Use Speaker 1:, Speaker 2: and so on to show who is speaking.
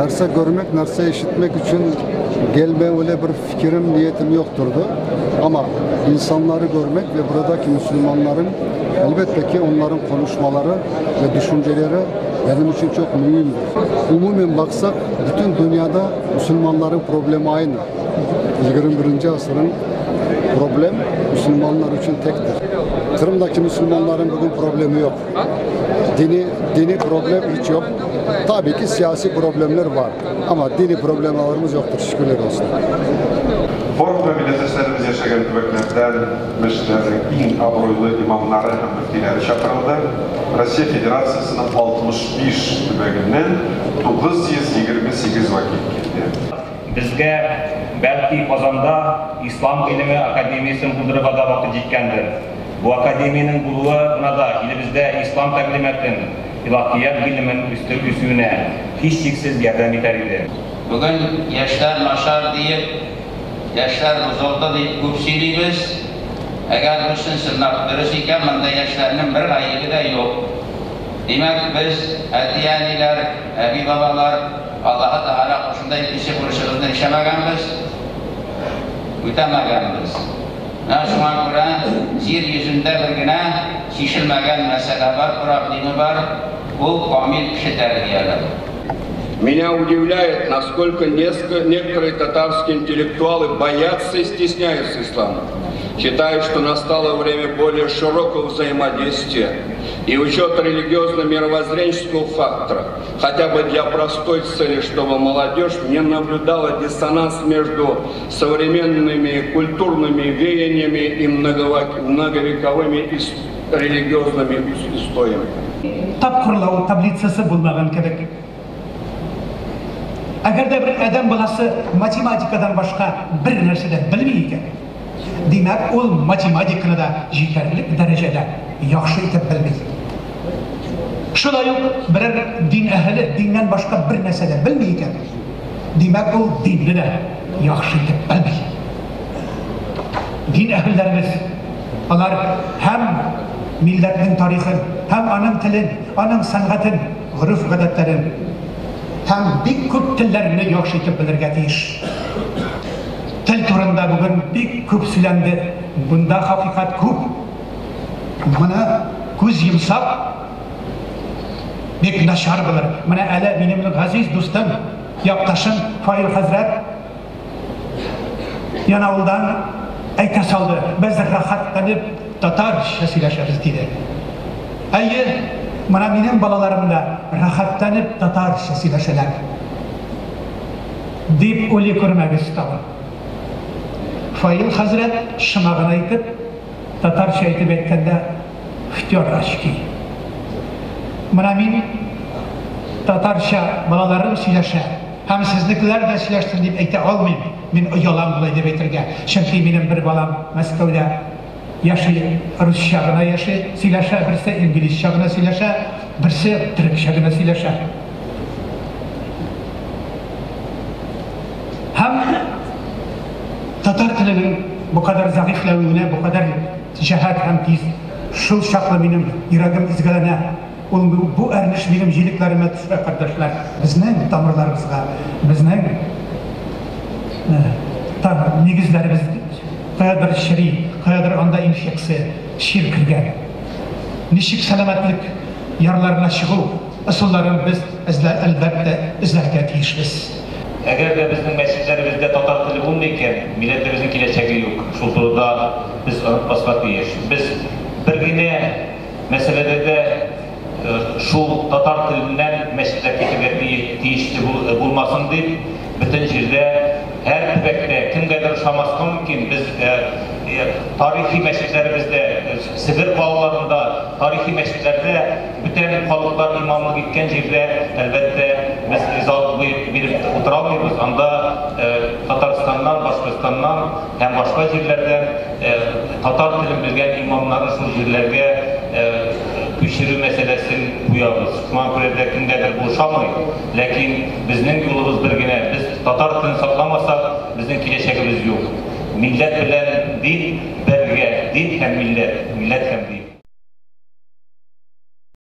Speaker 1: Narsa görmek, narsa işitmek için gelme öyle bir fikrim, niyetim yokturdu. Ama insanları görmek ve buradaki Müslümanların elbette ki onların konuşmaları ve düşünceleri benim için çok mühimdir. Umumen baksak bütün dünyada Müslümanların problemi aynı. 21. asırın problem Müslümanlar için tektir. Kırım'daki Müslümanların bugün problemi yok. Dini problem hiç yok. Tabii ki siyasi problemler var. Ama dini problemlerimiz yoktur. Şükürler olsun.
Speaker 2: Forumda milletvekilerimiz yaşayan tübeklerden meşrelerin en abroylu imamları hem müftileri çakırıldı. Rusya Federasyası'nın 65 tübekinden 928 vakit geldi.
Speaker 3: Bizge belki Kozan'da İslam Bilimi Akademiyası'nın buldurup ada vakti cikkendir. Bu akademinin buluğu buna da yine bizde İslam taklimetin, ilahiyat bilimin üstüne hiç şeksiz yardım eder idi.
Speaker 4: Bugün yaşlar naşar deyip, yaşlar buzuldu deyip küpsiliyiz. Eğer bu sınırlar dürüst iken bunda yaşlarının bir ayıbı da yok. Demek biz Ediyaniler, Ebi babalar, Allah'a Teala hoşunda ilgisi kuruşumuzdan işemegemiz, ütemegemiz. Şuna göre yeryüzünde bir güne şişilmegen mesele var, problemi var, bu kamil kişi terbiyeler.
Speaker 5: Меня удивляет, насколько некоторые татарские интеллектуалы боятся и стесняются ислама. Считают, что настало время более широкого взаимодействия и учета религиозно-мировоззренческого фактора, хотя бы для простой цели, чтобы молодежь не наблюдала диссонанс между современными культурными веяниями и многовековыми религиозными устоями.
Speaker 6: Tapkırlağı tablitsası bulmagan gerek. Eğer de bir adam balası matematikadan başka bir nerseden bilmeyken, demek o matematikini da yeterli derecede yaxşı etip bilmeydi. Şulay yok, birer din ehli dinden başka bir mesele bilmeyken, demek o dinini de yaxşı etip bilmeydi. Din ehillerimiz, onlar hem milletin tarihin, hem anın tilin, anın sanatın, gırıf gadetlerin, hem bir köp tillerini yaxşı etip bilirge deyiş. Til turunda bugün bir köp sülendi. Bunda hakikat köp. Buna göz yumsaq, bek naşar bilir. Buna ele benim aziz dostum, yaptaşım Fail Hazret yanavuldan ayta saldı. Biz rahatlanıp Tatarca söyleşiriz dedi. Ayı, bana benim balalarım da rahatlanıp Tatarca söyleşirler. Deyip öyle görmek istedim. Fail Hazret şımağını aytıp Tatarca aytıp etkende ihtiyar aşkı. Bana men Tatarca balalarım söyleşir. Hem sizlikler de söyleştin deyip ayta almayayım. Men yalan bulay deyip aytırga. Çünkü benim bir balam Moskov'da yaşı Rus şağına yaşı söyleşir, birisi İngiliz şağına söyleşir, birisi Türk şağına söyleşir. Hem Tatar dilinin bu kadar zayıflığına, bu kadar cehat hem tiz, şul şaklı benim yüreğim izgalana, bu ermiş benim jiliklerime düşer kardeşler. Bizning tamirlarimizga, bizning negizlerimiz qayadır şiri, qayadır anda infeksiya, şir kirgan. Nishik salomatlik yarlarına шығу usullarini biz albatta izlarga tegishliz.
Speaker 3: Eğer de bizim mescidlerimizde Tatar dili bulmayken, milletimizin geleceği yok. Şu durumda biz unutmasmak değil. Biz bir yine meselede de şu Tatar dilinden mescidler getirdiği tiyişli bulmasın deyip, bütün yerde her tübekte kimgedir uşamasın mümkün. Biz tarihi mescidlerimizde, Sibir bağlarında, tarihi mescidlerde bütün halklar imamlık etken yerde elbette biz izah bilip oturamayız. Anda Tataristan'dan, Başkırstan'dan hem başka yerlerden Tatar dilini bilgen imamların şu yerlerge pişiri meselesini duyarız. Şu an kurede kimgedir bu uşamayız. Lakin bizning yolumuz birgine, biz Tatar dilini saklamasak bizning geleceğimiz yok. Millet bilen din, belge, din hem millet, millet hem din.